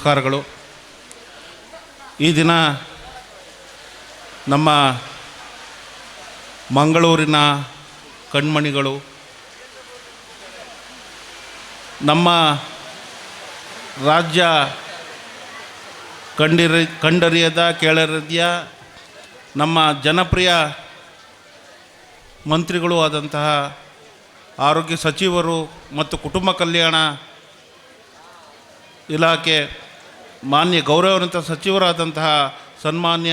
ನಮಸ್ಕಾರಗಳು. ಈ ದಿನ ನಮ್ಮ ಮಂಗಳೂರಿನ ಕಣ್ಮಣಿಗಳು, ನಮ್ಮ ರಾಜ್ಯ ಕಂಡರಿಯದ ಕೇಳರಿಯ ನಮ್ಮ ಜನಪ್ರಿಯ ಮಂತ್ರಿಗಳು ಆದಂತಹ ಆರೋಗ್ಯ ಸಚಿವರು ಮತ್ತು ಕುಟುಂಬ ಕಲ್ಯಾಣ ಇಲಾಖೆ ಮಾನ್ಯ ಗೌರವಾನ್ವಿತ ಸಚಿವರಾದಂತಹ ಸನ್ಮಾನ್ಯ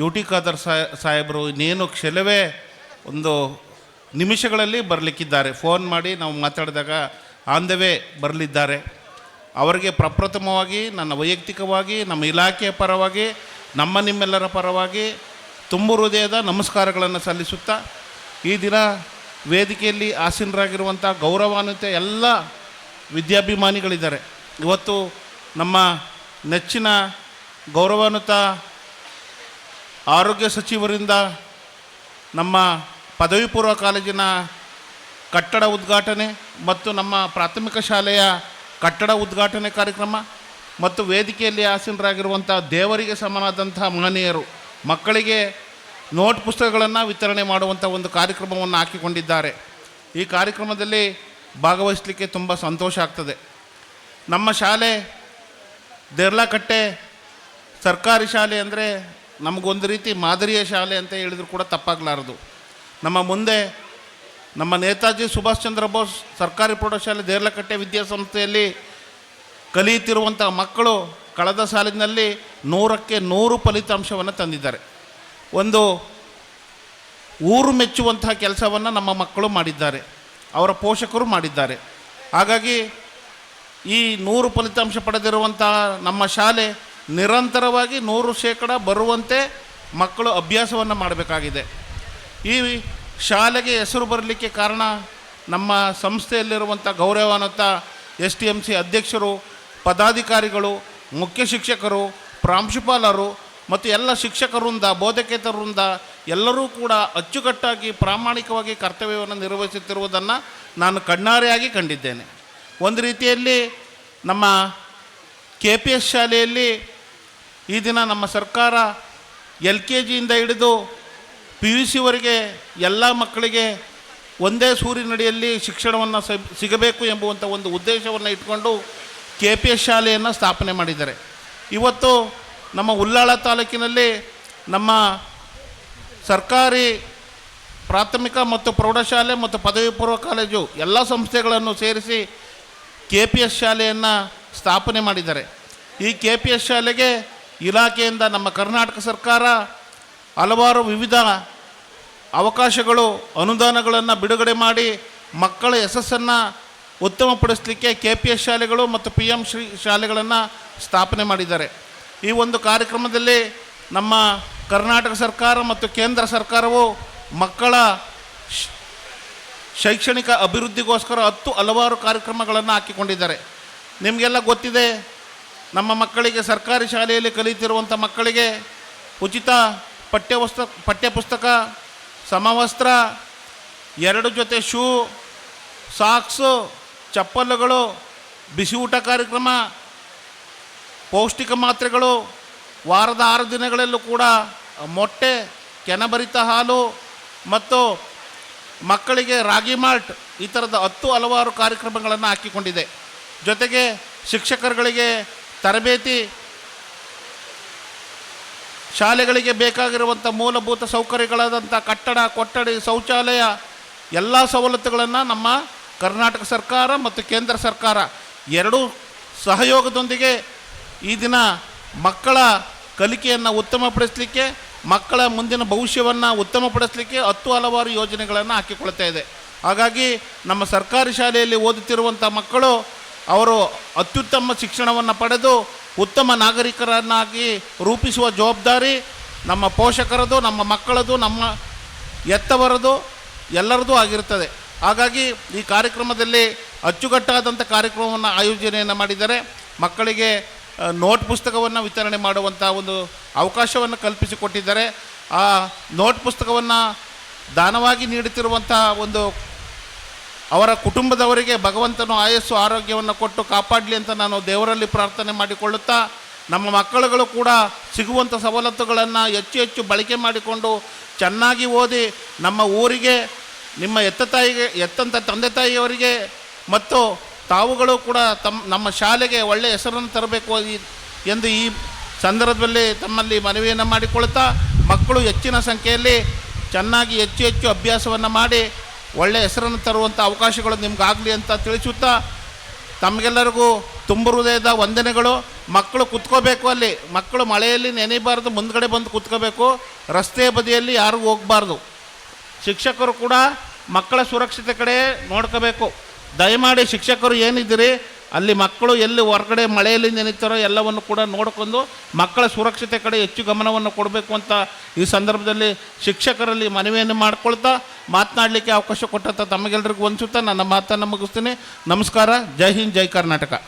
ಯು ಟಿ ಖಾದರ್ ಸಾಹೇಬರು ಇನ್ನೇನು ಕೆಲವೇ ಒಂದು ನಿಮಿಷಗಳಲ್ಲಿ ಬರಲಿಕ್ಕಿದ್ದಾರೆ. ಫೋನ್ ಮಾಡಿ ನಾವು ಮಾತಾಡಿದಾಗ ಆನ್ ದ ವೇ ಬರಲಿದ್ದಾರೆ. ಅವರಿಗೆ ಪ್ರಪ್ರಥಮವಾಗಿ ನನ್ನ ವೈಯಕ್ತಿಕವಾಗಿ, ನಮ್ಮ ಇಲಾಖೆಯ ಪರವಾಗಿ, ನಿಮ್ಮೆಲ್ಲರ ಪರವಾಗಿ ತುಂಬ ಹೃದಯದ ನಮಸ್ಕಾರಗಳನ್ನು ಸಲ್ಲಿಸುತ್ತಾ, ಈ ದಿನ ವೇದಿಕೆಯಲ್ಲಿ ಆಸೀನರಾಗಿರುವಂಥ ಗೌರವಾನ್ವಿತ ಎಲ್ಲ ವಿದ್ಯಾಭಿಮಾನಿಗಳಿದ್ದಾರೆ. ಇವತ್ತು ನಮ್ಮ ನೆಚ್ಚಿನ ಗೌರವಾನ್ವಿತ ಆರೋಗ್ಯ ಸಚಿವರಿಂದ ನಮ್ಮ ಪದವಿ ಪೂರ್ವ ಕಾಲೇಜಿನ ಕಟ್ಟಡ ಉದ್ಘಾಟನೆ ಮತ್ತು ನಮ್ಮ ಪ್ರಾಥಮಿಕ ಶಾಲೆಯ ಕಟ್ಟಡ ಉದ್ಘಾಟನೆ ಕಾರ್ಯಕ್ರಮ ಮತ್ತು ವೇದಿಕೆಯಲ್ಲಿ ಆಸೀನರಾಗಿರುವಂಥ ದೇವರಿಗೆ ಸಮನಾದಂಥ ಮಹನೀಯರು ಮಕ್ಕಳಿಗೆ ನೋಟ್ ಪುಸ್ತಕಗಳನ್ನು ವಿತರಣೆ ಮಾಡುವಂಥ ಒಂದು ಕಾರ್ಯಕ್ರಮವನ್ನು ಹಾಕಿಕೊಂಡಿದ್ದಾರೆ. ಈ ಕಾರ್ಯಕ್ರಮದಲ್ಲಿ ಭಾಗವಹಿಸಲಿಕ್ಕೆ ತುಂಬ ಸಂತೋಷ ಆಗ್ತದೆ. ನಮ್ಮ ಶಾಲೆ ದೇರ್ಲಕಟ್ಟೆ ಸರ್ಕಾರಿ ಶಾಲೆ ಅಂದರೆ ನಮಗೊಂದು ರೀತಿ ಮಾದರಿಯ ಶಾಲೆ ಅಂತ ಹೇಳಿದ್ರು ಕೂಡ ತಪ್ಪಾಗಲಾರದು. ನಮ್ಮ ಮುಂದೆ ನಮ್ಮ ನೇತಾಜಿ ಸುಭಾಷ್ ಚಂದ್ರ ಬೋಸ್ ಸರ್ಕಾರಿ ಪ್ರೌಢಶಾಲೆ ದೇರ್ಲಕಟ್ಟೆ ವಿದ್ಯಾಸಂಸ್ಥೆಯಲ್ಲಿ ಕಲಿಯುತ್ತಿರುವಂಥ ಮಕ್ಕಳು ಕಳೆದ ಸಾಲಿನಲ್ಲಿ 100ಕ್ಕೆ 100 ಫಲಿತಾಂಶವನ್ನು ತಂದಿದ್ದಾರೆ. ಒಂದು ಊರು ಮೆಚ್ಚುವಂತಹ ಕೆಲಸವನ್ನು ನಮ್ಮ ಮಕ್ಕಳು ಮಾಡಿದ್ದಾರೆ, ಅವರ ಪೋಷಕರು ಮಾಡಿದ್ದಾರೆ. ಹಾಗಾಗಿ ಈ 100 ಫಲಿತಾಂಶ ಪಡೆದಿರುವಂತಹ ನಮ್ಮ ಶಾಲೆ ನಿರಂತರವಾಗಿ 100% ಬರುವಂತೆ ಮಕ್ಕಳು ಅಭ್ಯಾಸವನ್ನು ಮಾಡಬೇಕಾಗಿದೆ. ಈ ಶಾಲೆಗೆ ಹೆಸರು ಬರಲಿಕ್ಕೆ ಕಾರಣ ನಮ್ಮ ಸಂಸ್ಥೆಯಲ್ಲಿರುವಂಥ ಗೌರವಾನ್ವಿತ STMC ಅಧ್ಯಕ್ಷರು, ಪದಾಧಿಕಾರಿಗಳು, ಮುಖ್ಯ ಶಿಕ್ಷಕರು, ಪ್ರಾಂಶುಪಾಲರು ಮತ್ತು ಎಲ್ಲ ಶಿಕ್ಷಕರಿಂದ, ಬೋಧಕೇತರರಿಂದ ಎಲ್ಲರೂ ಕೂಡ ಅಚ್ಚುಕಟ್ಟಾಗಿ ಪ್ರಾಮಾಣಿಕವಾಗಿ ಕರ್ತವ್ಯವನ್ನು ನಿರ್ವಹಿಸುತ್ತಿರುವುದನ್ನು ನಾನು ಕಣ್ಣಾರೆಯಾಗಿ ಕಂಡಿದ್ದೇನೆ. ಒಂದು ರೀತಿಯಲ್ಲಿ ನಮ್ಮ KPS ಶಾಲೆಯಲ್ಲಿ ಈ ದಿನ ನಮ್ಮ ಸರ್ಕಾರ LKGಯಿಂದ ಹಿಡಿದು PUCವರೆಗೆ ಎಲ್ಲ ಮಕ್ಕಳಿಗೆ ಒಂದೇ ಸೂರಿನಡಿಯಲ್ಲಿ ಶಿಕ್ಷಣವನ್ನು ಸಿಗಬೇಕು ಎಂಬುವಂಥ ಒಂದು ಉದ್ದೇಶವನ್ನು ಇಟ್ಕೊಂಡು KPS ಶಾಲೆಯನ್ನು ಸ್ಥಾಪನೆ ಮಾಡಿದ್ದಾರೆ. ಇವತ್ತು ನಮ್ಮ ಉಳ್ಳಾಳ ತಾಲೂಕಿನಲ್ಲಿ ನಮ್ಮ ಸರ್ಕಾರಿ ಪ್ರಾಥಮಿಕ ಮತ್ತು ಪ್ರೌಢಶಾಲೆ ಮತ್ತು ಪದವಿ ಪೂರ್ವ ಕಾಲೇಜು ಎಲ್ಲ ಸಂಸ್ಥೆಗಳನ್ನು ಸೇರಿಸಿ KPS ಶಾಲೆಯನ್ನು ಸ್ಥಾಪನೆ ಮಾಡಿದ್ದಾರೆ. ಈ KPS ಶಾಲೆಗೆ ಇಲಾಖೆಯಿಂದ ನಮ್ಮ ಕರ್ನಾಟಕ ಸರ್ಕಾರ ಹಲವಾರು ವಿವಿಧ ಅವಕಾಶಗಳು, ಅನುದಾನಗಳನ್ನು ಬಿಡುಗಡೆ ಮಾಡಿ ಮಕ್ಕಳ ಯಶಸ್ಸನ್ನು ಉತ್ತಮಪಡಿಸಲಿಕ್ಕೆ KPS ಶಾಲೆಗಳು ಮತ್ತು PM ಶ್ರೀ ಶಾಲೆಗಳನ್ನು ಸ್ಥಾಪನೆ ಮಾಡಿದ್ದಾರೆ. ಈ ಒಂದು ಕಾರ್ಯಕ್ರಮದಲ್ಲಿ ನಮ್ಮ ಕರ್ನಾಟಕ ಸರ್ಕಾರ ಮತ್ತು ಕೇಂದ್ರ ಸರ್ಕಾರವು ಮಕ್ಕಳ ಶೈಕ್ಷಣಿಕ ಅಭಿವೃದ್ಧಿಗೋಸ್ಕರ ಹಲವಾರು ಕಾರ್ಯಕ್ರಮಗಳನ್ನು ಹಾಕಿಕೊಂಡಿದ್ದಾರೆ. ನಿಮಗೆಲ್ಲ ಗೊತ್ತಿದೆ, ನಮ್ಮ ಮಕ್ಕಳಿಗೆ ಸರ್ಕಾರಿ ಶಾಲೆಯಲ್ಲಿ ಕಲಿತಿರುವಂಥ ಮಕ್ಕಳಿಗೆ ಉಚಿತ ಪಠ್ಯಪುಸ್ತಕ, ಸಮವಸ್ತ್ರ, 2 ಜೊತೆ ಶೂ, ಸಾಕ್ಸು, ಚಪ್ಪಲುಗಳು, ಬಿಸಿ ಊಟ ಕಾರ್ಯಕ್ರಮ, ಪೌಷ್ಟಿಕ ಮಾತ್ರೆಗಳು, ವಾರದ 6 ದಿನಗಳಲ್ಲೂ ಕೂಡ ಮೊಟ್ಟೆ, ಕೆನಭರಿತ ಹಾಲು ಮತ್ತು ಮಕ್ಕಳಿಗೆ ರಾಗಿ ಮಾಲ್ಟ್, ಈ ಥರದ ಹಲವಾರು ಕಾರ್ಯಕ್ರಮಗಳನ್ನು ಹಾಕಿಕೊಂಡಿದೆ. ಜೊತೆಗೆ ಶಿಕ್ಷಕರುಗಳಿಗೆ ತರಬೇತಿ, ಶಾಲೆಗಳಿಗೆ ಬೇಕಾಗಿರುವಂಥ ಮೂಲಭೂತ ಸೌಕರ್ಯಗಳಾದಂಥ ಕಟ್ಟಡ, ಕೊಠಡಿ, ಶೌಚಾಲಯ ಎಲ್ಲ ಸವಲತ್ತುಗಳನ್ನು ನಮ್ಮ ಕರ್ನಾಟಕ ಸರ್ಕಾರ ಮತ್ತು ಕೇಂದ್ರ ಸರ್ಕಾರ ಎರಡೂ ಸಹಯೋಗದೊಂದಿಗೆ ಈ ದಿನ ಮಕ್ಕಳ ಕಲಿಕೆಯನ್ನು ಉತ್ತಮಪಡಿಸಲಿಕ್ಕೆ, ಮಕ್ಕಳ ಮುಂದಿನ ಭವಿಷ್ಯವನ್ನು ಉತ್ತಮಪಡಿಸಲಿಕ್ಕೆ ಹಲವಾರು ಯೋಜನೆಗಳನ್ನು ಹಾಕಿಕೊಳ್ತಾ ಇದೆ. ಹಾಗಾಗಿ ನಮ್ಮ ಸರ್ಕಾರಿ ಶಾಲೆಯಲ್ಲಿ ಓದುತ್ತಿರುವಂಥ ಮಕ್ಕಳು ಅವರು ಅತ್ಯುತ್ತಮ ಶಿಕ್ಷಣವನ್ನು ಪಡೆದು ಉತ್ತಮ ನಾಗರಿಕರನ್ನಾಗಿ ರೂಪಿಸುವ ಜವಾಬ್ದಾರಿ ನಮ್ಮ ಪೋಷಕರದು, ನಮ್ಮ ಮಕ್ಕಳದು, ನಮ್ಮ ಎತ್ತವರದು, ಎಲ್ಲರದು ಆಗಿರುತ್ತದೆ. ಹಾಗಾಗಿ ಈ ಕಾರ್ಯಕ್ರಮದಲ್ಲಿ ಅಚ್ಚುಕಟ್ಟಾದಂಥ ಕಾರ್ಯಕ್ರಮವನ್ನು ಆಯೋಜನೆಯನ್ನು ಮಾಡಿದ್ದಾರೆ. ಮಕ್ಕಳಿಗೆ ನೋಟ್ ಪುಸ್ತಕವನ್ನು ವಿತರಣೆ ಮಾಡುವಂಥ ಒಂದು ಅವಕಾಶವನ್ನು ಕಲ್ಪಿಸಿಕೊಟ್ಟಿದ್ದಾರೆ. ಆ ನೋಟ್ ಪುಸ್ತಕವನ್ನು ದಾನವಾಗಿ ನೀಡುತ್ತಿರುವಂಥ ಒಂದು ಅವರ ಕುಟುಂಬದವರಿಗೆ ಭಗವಂತನು ಆಯಸ್ಸು ಆರೋಗ್ಯವನ್ನು ಕೊಟ್ಟು ಕಾಪಾಡಲಿ ಅಂತ ನಾನು ದೇವರಲ್ಲಿ ಪ್ರಾರ್ಥನೆ ಮಾಡಿಕೊಳ್ಳುತ್ತಾ, ನಮ್ಮ ಮಕ್ಕಳುಗಳು ಕೂಡ ಸಿಗುವಂಥ ಸವಲತ್ತುಗಳನ್ನು ಹೆಚ್ಚು ಹೆಚ್ಚು ಬಳಕೆ ಮಾಡಿಕೊಂಡು ಚೆನ್ನಾಗಿ ಓದಿ ನಮ್ಮ ಊರಿಗೆ, ನಿಮ್ಮ ಎತ್ತಂಥ ತಂದೆ ತಾಯಿಯವರಿಗೆ ಮತ್ತು ತಾವುಗಳು ಕೂಡ ನಮ್ಮ ಶಾಲೆಗೆ ಒಳ್ಳೆಯ ಹೆಸರನ್ನು ತರಬೇಕು ಎಂದು ಈ ಸಂದರ್ಭದಲ್ಲಿ ತಮ್ಮಲ್ಲಿ ಮನವಿಯನ್ನು ಮಾಡಿಕೊಳ್ತಾ, ಮಕ್ಕಳು ಹೆಚ್ಚಿನ ಸಂಖ್ಯೆಯಲ್ಲಿ ಚೆನ್ನಾಗಿ ಹೆಚ್ಚು ಹೆಚ್ಚು ಅಭ್ಯಾಸವನ್ನು ಮಾಡಿ ಒಳ್ಳೆಯ ಹೆಸರನ್ನು ತರುವಂಥ ಅವಕಾಶಗಳು ನಿಮಗಾಗಲಿ ಅಂತ ತಿಳಿಸುತ್ತಾ, ತಮಗೆಲ್ಲರಿಗೂ ತುಂಬ ಹೃದಯದ ವಂದನೆಗಳು. ಮಕ್ಕಳು ಕುತ್ಕೋಬೇಕು, ಅಲ್ಲಿ ಮಕ್ಕಳು ಮಳೆಯಲ್ಲಿ ನೆನೆಯಬಾರ್ದು, ಮುಂದ್ಗಡೆ ಬಂದು ಕುತ್ಕೋಬೇಕು, ರಸ್ತೆ ಬದಿಯಲ್ಲಿ ಯಾರೂ ಹೋಗಬಾರ್ದು. ಶಿಕ್ಷಕರು ಕೂಡ ಮಕ್ಕಳ ಸುರಕ್ಷತೆ ಕಡೆ ನೋಡ್ಕೋಬೇಕು. ದಯಮಾಡಿ ಶಿಕ್ಷಕರು ಏನಿದ್ದೀರಿ ಅಲ್ಲಿ ಮಕ್ಕಳು ಎಲ್ಲಿ ಹೊರಗಡೆ ಮಳೆಯಲ್ಲಿ ನೆನೀತಾರೋ ಎಲ್ಲವನ್ನು ಕೂಡ ನೋಡಿಕೊಂಡು ಮಕ್ಕಳ ಸುರಕ್ಷತೆ ಕಡೆ ಹೆಚ್ಚು ಗಮನವನ್ನು ಕೊಡಬೇಕು ಅಂತ ಈ ಸಂದರ್ಭದಲ್ಲಿ ಶಿಕ್ಷಕರಲ್ಲಿ ಮನವಿಯನ್ನು ಮಾಡ್ಕೊಳ್ತಾ ಮಾತನಾಡಲಿಕ್ಕೆ ಅವಕಾಶ ಕೊಟ್ಟಂಥ ತಮಗೆಲ್ಲರಿಗೂ ವಂದಿಸುತ್ತಾ ನನ್ನ ಮಾತನ್ನು ಮುಗಿಸ್ತೀನಿ. ನಮಸ್ಕಾರ. ಜೈ ಹಿಂದ್, ಜೈ ಕರ್ನಾಟಕ.